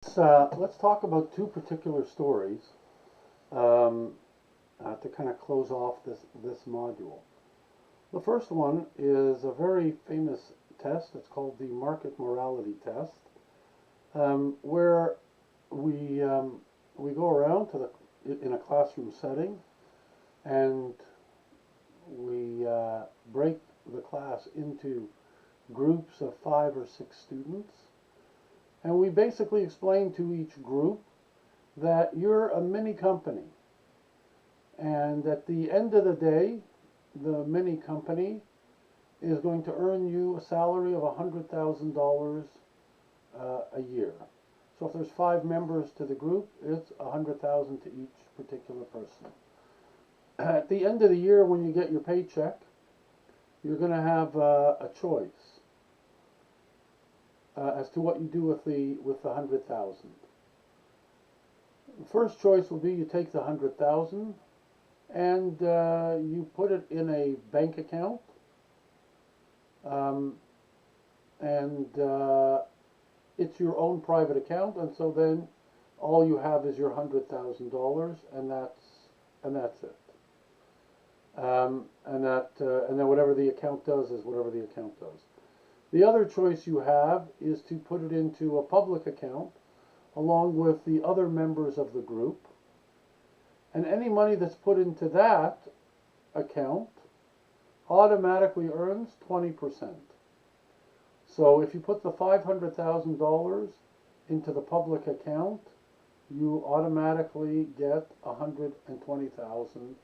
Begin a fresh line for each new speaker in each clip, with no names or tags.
Let's talk about two particular stories um, to kind of close off this module. The first one is a very famous test. It's called the market morality test, where we we go around to the in a classroom setting, and we break the class into groups of 5 or 6 students, and we basically explain to each group that you're a mini company. And at the end of the day, the mini company is going to earn you a salary of $100,000 a year. So if there's 5 members to the group, it's 100,000 to each particular person. At the end of the year, when you get your paycheck, you're going to have a choice as to what you do with the 100,000. The first choice will be you take the 100,000 and you put it in a bank account, um, and it's your own private account, and so then all you have is your $100,000, and that's it. And then whatever the account does is whatever the account does. The other choice you have is to put it into a public account along with the other members of the group, and any money that's put into that account automatically earns 20%. So if you put the $500,000 into the public account, you automatically get 120,000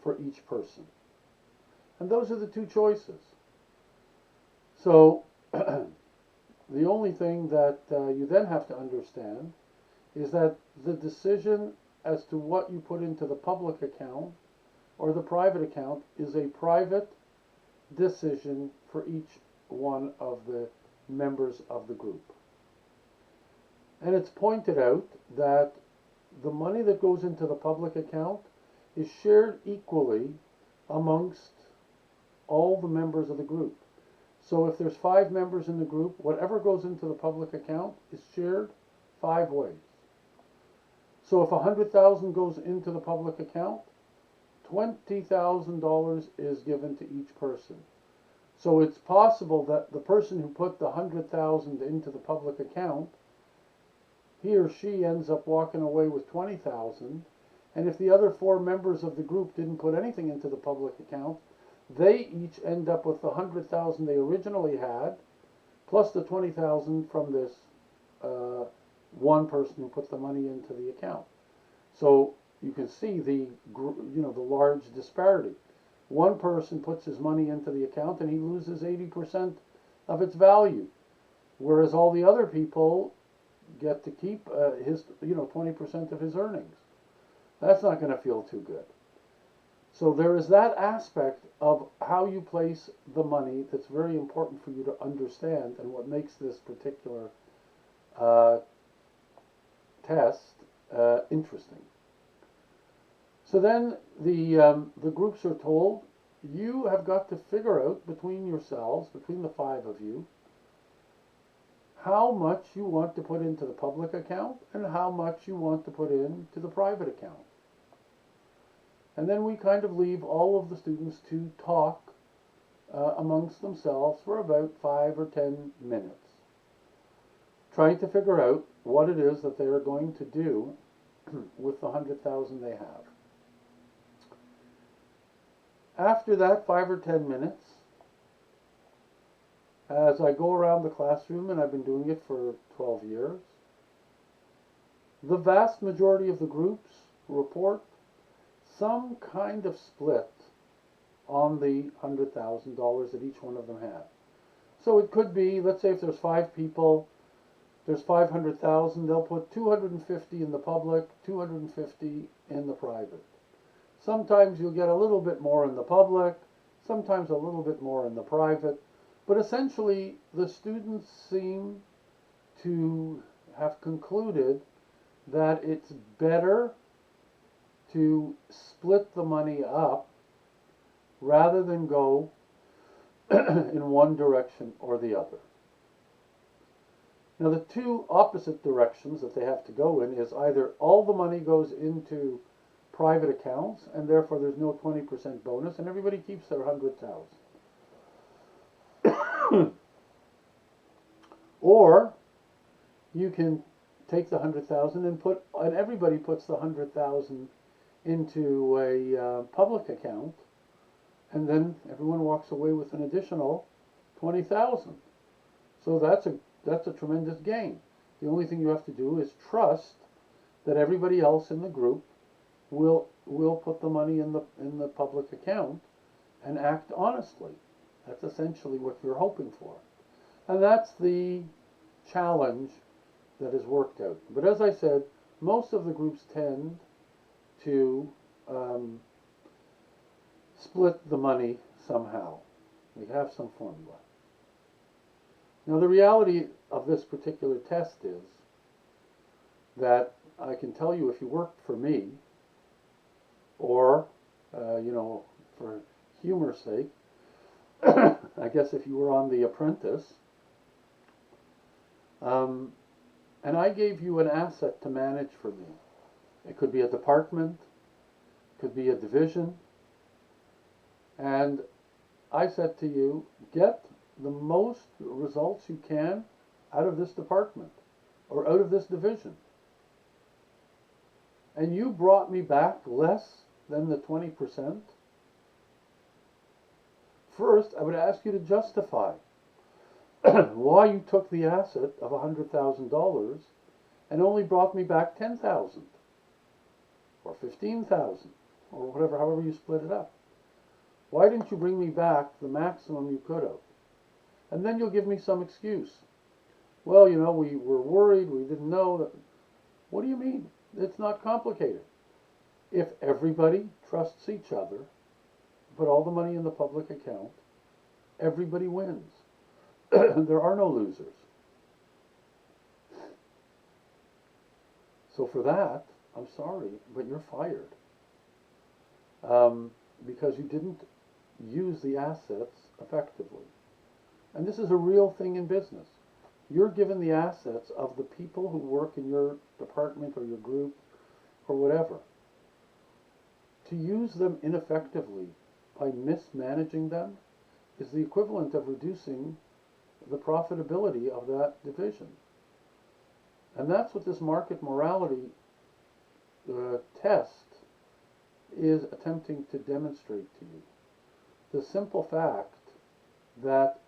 for each person. And those are the two choices. So the only thing that you then have to understand is that the decision as to what you put into the public account or the private account is a private decision for each one of the members of the group. And it's pointed out that the money that goes into the public account is shared equally amongst all the members of the group. So if there's 5 members in the group, whatever goes into the public account is shared 5 ways. So if 100,000 goes into the public account, $20,000 is given to each person. So it's possible that the person who put the 100,000 into the public account, he or she ends up walking away with 20,000, and if the other 4 members of the group didn't put anything into the public account, they each end up with the 100,000 they originally had, plus the 20,000 from this one person who put the money into the account. So you can see the large disparity. One person puts his money into the account and he loses 80% of its value, whereas all the other people get to keep his 20% of his earnings. That's not going to feel too good. So there is that aspect of how you place the money that's very important for you to understand, and what makes this particular uh, test interesting. So then the groups are told, you have got to figure out between yourselves, between the 5 of you, how much you want to put into the public account and how much you want to put into the private account. And then we kind of leave all of the students to talk amongst themselves for about 5 or 10 minutes, trying to figure out what it is that they are going to do with the 100,000 they have. After that 5 or 10 minutes, as I go around the classroom, and I've been doing it for 12 years, the vast majority of the groups report some kind of split on the $100,000 that each one of them had. So it could be, let's say if there's 5 people, there's 500,000, they'll put 250 in the public, 250 in the private. Sometimes you'll get a little bit more in the public, sometimes a little bit more in the private, but essentially the students seem to have concluded that it's better to split the money up rather than go in one direction or the other. Now, the two opposite directions that they have to go in is either all the money goes into private accounts, and therefore there's no 20% bonus, and everybody keeps their 100,000. Or you can take the 100,000 and everybody puts the 100,000 into a public account, and then everyone walks away with an additional 20,000. So that's a tremendous gain. The only thing you have to do is trust that everybody else in the group will put the money in the public account and act honestly. That's essentially what you're hoping for. And that's the challenge that is worked out. But as I said, most of the groups tend to split the money somehow. We have some formula. Now, the reality of this particular test is that I can tell you, if you worked for me, or, for humor's sake, I guess if you were on The Apprentice, and I gave you an asset to manage for me. It could be a department, it could be a division, and I said to you, get the most results you can out of this department or out of this division. And you brought me back less than the 20%. First, I would ask you to justify why you took the asset of $100,000 and only brought me back 10,000 or 15,000 or whatever, however you split it up. Why didn't you bring me back the maximum you could have? And then you'll give me some excuse. Well, we were worried, we didn't know that. What do you mean? It's not complicated. If everybody trusts each other, put all the money in the public account, everybody wins. There are no losers. So for that, I'm sorry, but you're fired. Because you didn't use the assets effectively. And this is a real thing in business. You're given the assets of the people who work in your department or your group or whatever. To use them ineffectively by mismanaging them is the equivalent of reducing the profitability of that division. And that's what this market morality test is attempting to demonstrate to you. The simple fact that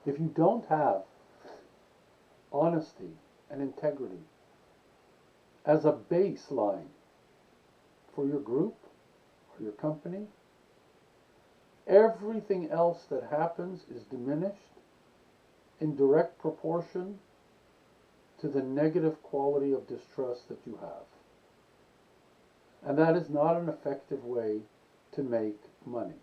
if you don't have honesty and integrity as a baseline for your group or your company, everything else that happens is diminished in direct proportion to the negative quality of distrust that you have. And that is not an effective way to make money.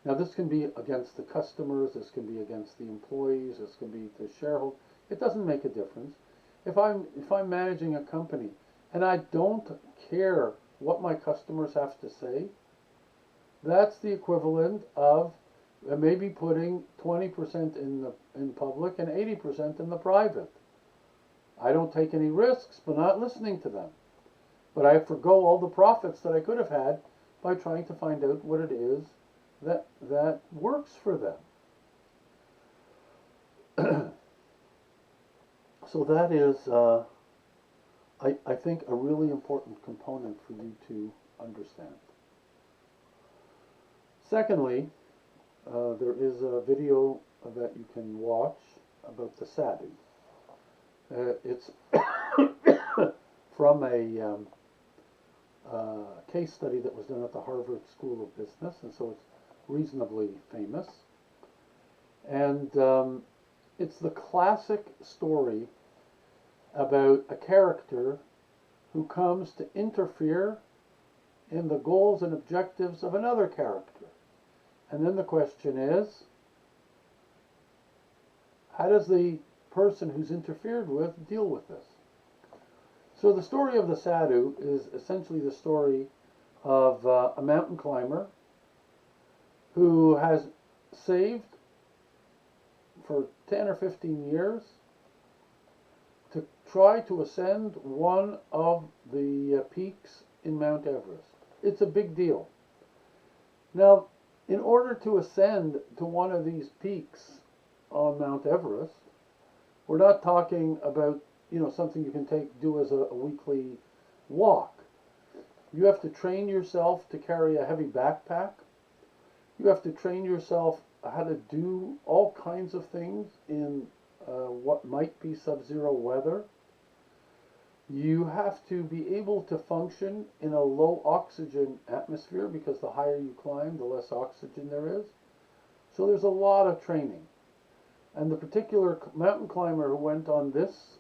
Now, this can be against the customers, this can be against the employees, this can be the shareholders. It doesn't make a difference. If I'm managing a company and I don't care what my customers have to say, that's the equivalent of maybe putting 20% in public and 80% in the private. I don't take any risks by not listening to them. But I forgo all the profits that I could have had by trying to find out what it is that works for them. So that is, I think, a really important component for you to understand. Secondly, there is a video that you can watch about the Sadhu. It's from a case study that was done at the Harvard School of Business, and so it's reasonably famous. And it's the classic story about a character who comes to interfere in the goals and objectives of another character. And then the question is, how does the person who's interfered with deal with this? So the story of the Sadhu is essentially the story of a mountain climber who has saved for 10 or 15 years to try to ascend one of the peaks in Mount Everest. It's a big deal. Now, in order to ascend to one of these peaks on Mount Everest, we're not talking about, something you can do as a weekly walk. You have to train yourself to carry a heavy backpack. You have to train yourself how to do all kinds of things in what might be sub-zero weather. You have to be able to function in a low oxygen atmosphere because the higher you climb, the less oxygen there is. So there's a lot of training. And the particular mountain climber who went on this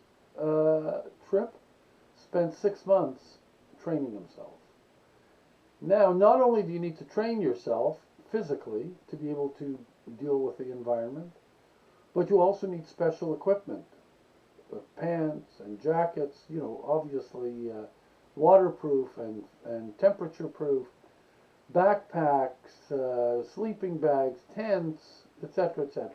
trip spent 6 months training himself. Now, not only do you need to train yourself physically to be able to deal with the environment, but you also need special equipment, pants and jackets, obviously waterproof and temperature proof, backpacks, sleeping bags, tents, etc., etc.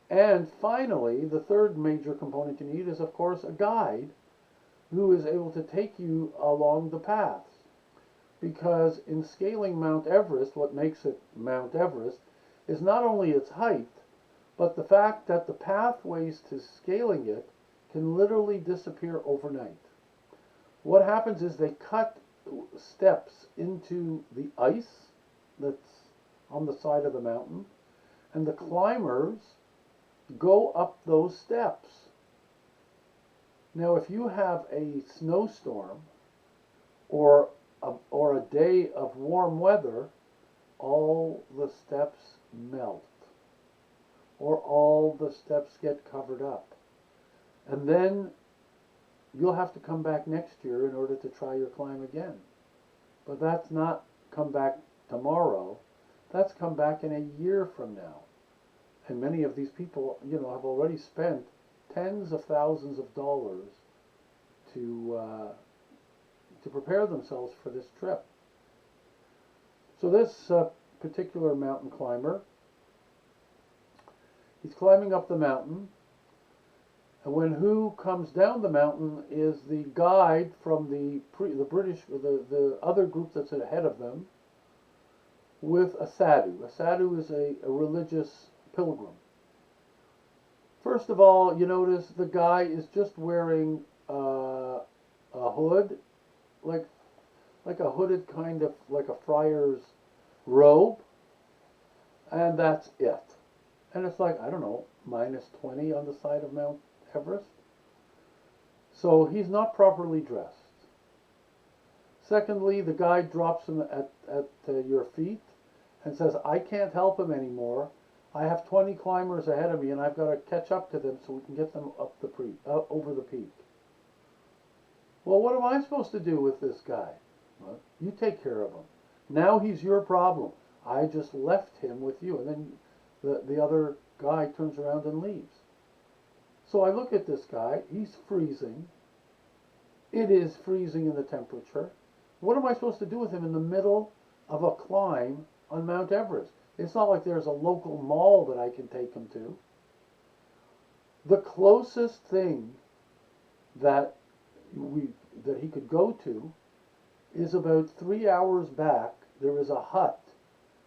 And finally, the third major component you need is, of course, a guide who is able to take you along the paths. Because in scaling Mount Everest, what makes it Mount Everest is not only its height, but the fact that the pathways to scaling it can literally disappear overnight. What happens is they cut steps into the ice that's on the side of the mountain, and the climbers go up those steps. Now, if you have a snowstorm or a day of warm weather, all the steps melt, or all the steps get covered up. And then you'll have to come back next year in order to try your climb again. But that's not come back tomorrow, that's come back in a year from now. And many of these people, have already spent tens of thousands of dollars to prepare themselves for this trip. So this particular mountain climber, he's climbing up the mountain, and when who comes down the mountain is the guide from the British, the other group that's ahead of them, with a sadhu. A sadhu is a religious pilgrim. First of all, you notice the guy is just wearing a hood, like a hooded kind of, like a friar's robe, and that's it. And it's like, I don't know, -20 on the side of Mount Everest. So he's not properly dressed. Secondly, the guide drops him at your feet and says, I can't help him anymore. I have 20 climbers ahead of me, and I've got to catch up to them so we can get them up over the peak. Well, what am I supposed to do with this guy? Well, you take care of him. Now he's your problem. I just left him with you. And then the other guy turns around and leaves. So I look at this guy. He's freezing. It is freezing in the temperature. What am I supposed to do with him in the middle of a climb on Mount Everest? It's not like there's a local mall that I can take him to. The closest thing that he could go to is about 3 hours back. There is a hut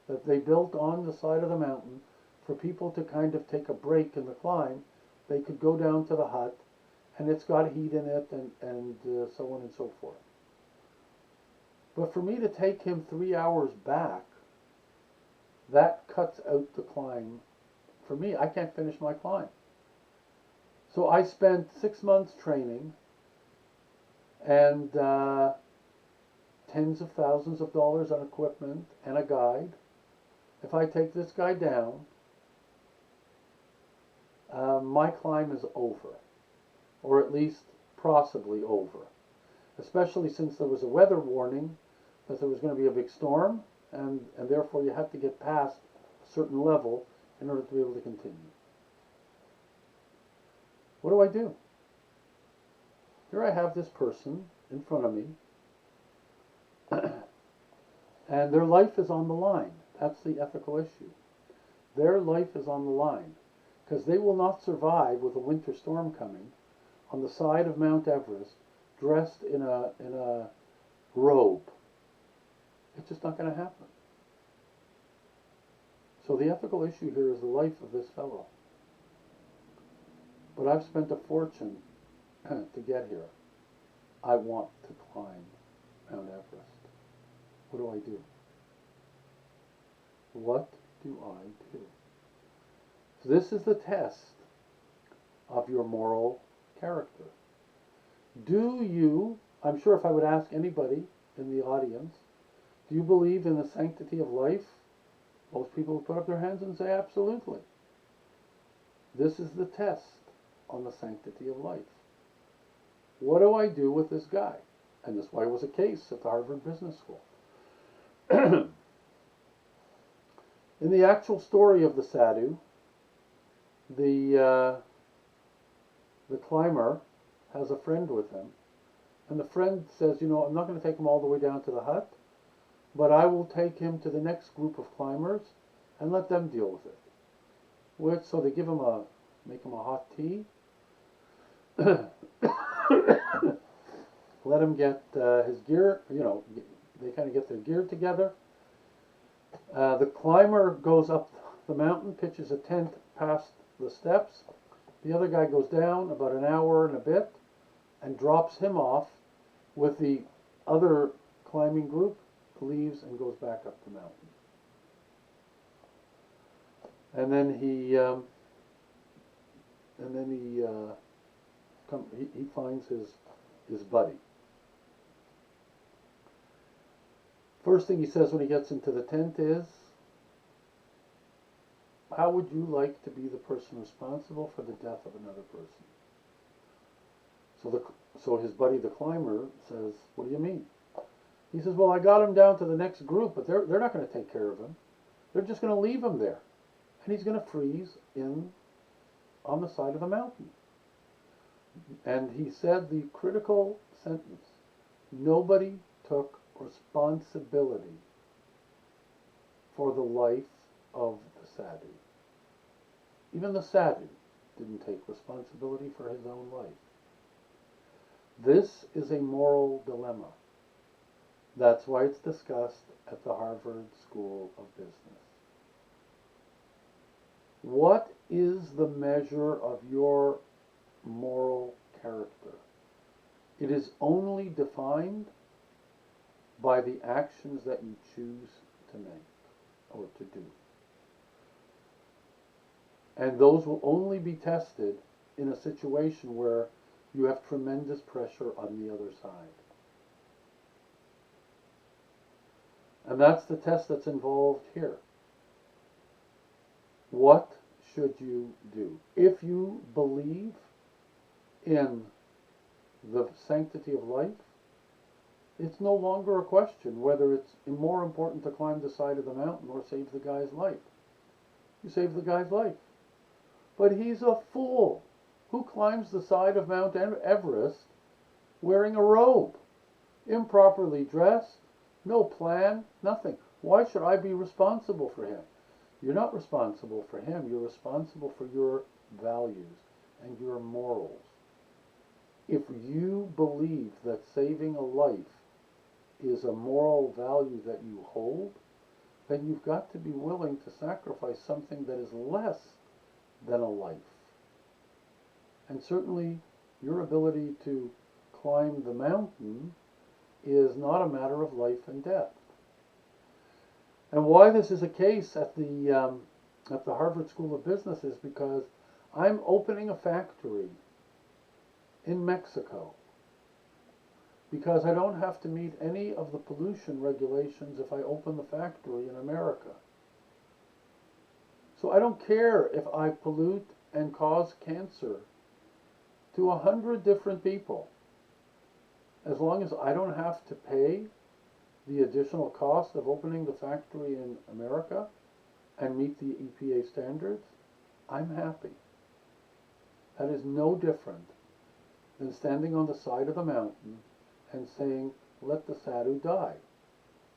that they built on the side of the mountain for people to kind of take a break in the climb. They could go down to the hut, and it's got heat in it, and so on and so forth. But for me to take him 3 hours back, that cuts out the climb. For me, I can't finish my climb. So I spent 6 months training and tens of thousands of dollars on equipment and a guide. If I take this guy down, my climb is over, or at least possibly over, especially since there was a weather warning that there was going to be a big storm, and therefore you had to get past a certain level in order to be able to continue. What do I do? Here I have this person in front of me, and their life is on the line. That's the ethical issue. Their life is on the line. because they will not survive with a winter storm coming on the side of Mount Everest dressed in a robe. It's just not going to happen. So the ethical issue here is the life of this fellow. But I've spent a fortune to get here. I want to climb Mount Everest. What do I do? What do I do? So this is the test of your moral character. Do you, I'm sure if I would ask anybody in the audience, do you believe in the sanctity of life? Most people would put up their hands and say absolutely. This is the test on the sanctity of life. What do I do with this guy? And this why was a case at the Harvard Business School. In the actual story of the Sadhu, the climber has a friend with him, and the friend says, you know, I'm not going to take him all the way down to the hut, but I will take him to the next group of climbers and let them deal with it. So they make him a hot tea, let him get his gear, they kind of get their gear together. The climber goes up the mountain, pitches a tent past the steps. The other guy goes down about an hour and a bit and drops him off with the other climbing group, leaves and goes back up the mountain. And then he finds his buddy. First thing he says when he gets into the tent is, how would you like to be the person responsible for the death of another person? So his buddy, the climber, says, what do you mean? He says, well, I got him down to the next group, but they're not going to take care of him. They're just going to leave him there. And he's going to freeze on the side of the mountain. And he said the critical sentence, nobody took responsibility for the life of the Sadhu. Even the Sadhu didn't take responsibility for his own life. This is a moral dilemma. That's why it's discussed at the Harvard School of Business. What is the measure of your moral character? It is only defined by the actions that you choose to make or to do. And those will only be tested in a situation where you have tremendous pressure on the other side. And that's the test that's involved here. What should you do? If you believe in the sanctity of life, it's no longer a question whether it's more important to climb the side of the mountain or save the guy's life. You save the guy's life. But he's a fool who climbs the side of Mount Everest wearing a robe, improperly dressed, no plan, nothing. Why should I be responsible for him? You're not responsible for him. You're responsible for your values and your morals. If you believe that saving a life is a moral value that you hold, then you've got to be willing to sacrifice something that is less than a life. And certainly your ability to climb the mountain is not a matter of life and death. And why this is a case at the Harvard School of Business is because I'm opening a factory in Mexico because I don't have to meet any of the pollution regulations if I open the factory in America. So I don't care if I pollute and cause cancer to 100 different people, as long as I don't have to pay the additional cost of opening the factory in America and meet the EPA standards, I'm happy. That is no different than standing on the side of the mountain and saying, let the Sadhu die.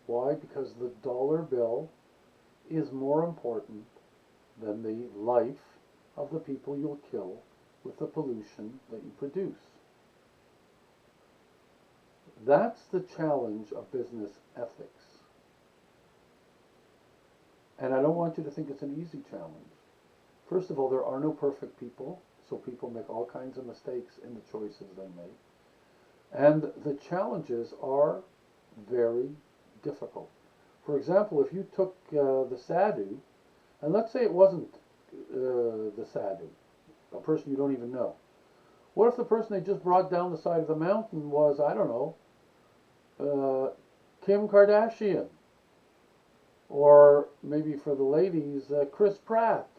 Why? Because the dollar bill is more important than the life of the people you'll kill with the pollution that you produce. That's the challenge of business ethics. And I don't want you to think it's an easy challenge. First of all, there are no perfect people, so people make all kinds of mistakes in the choices they make. And the challenges are very difficult. For example, if you took the Sadhu, and let's say it wasn't the Sadhu, a person you don't even know. What if the person they just brought down the side of the mountain was, I don't know, Kim Kardashian? Or maybe for the ladies, Chris Pratt.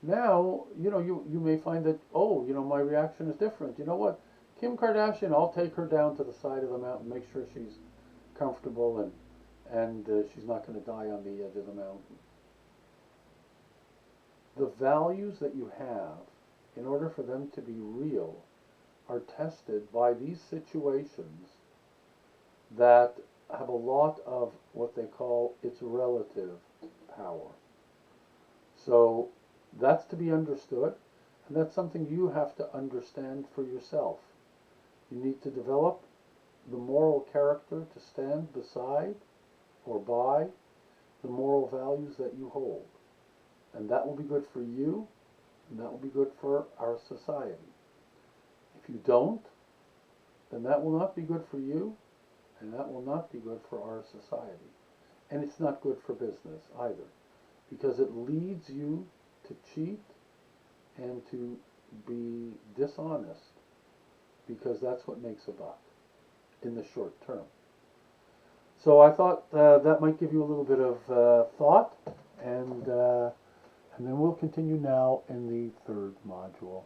Now, you may find that, my reaction is different. You know what? Kim Kardashian, I'll take her down to the side of the mountain, make sure she's comfortable and she's not going to die on the edge of the mountain. The values that you have, in order for them to be real, are tested by these situations that have a lot of what they call its relative power. So that's to be understood, and that's something you have to understand for yourself. You need to develop the moral character to stand beside or by the moral values that you hold. And that will be good for you, and that will be good for our society. If you don't, then that will not be good for you, and that will not be good for our society. And it's not good for business either, because it leads you to cheat and to be dishonest, because that's what makes a buck in the short term. So I thought that might give you a little bit of thought, and then we'll continue now in the third module.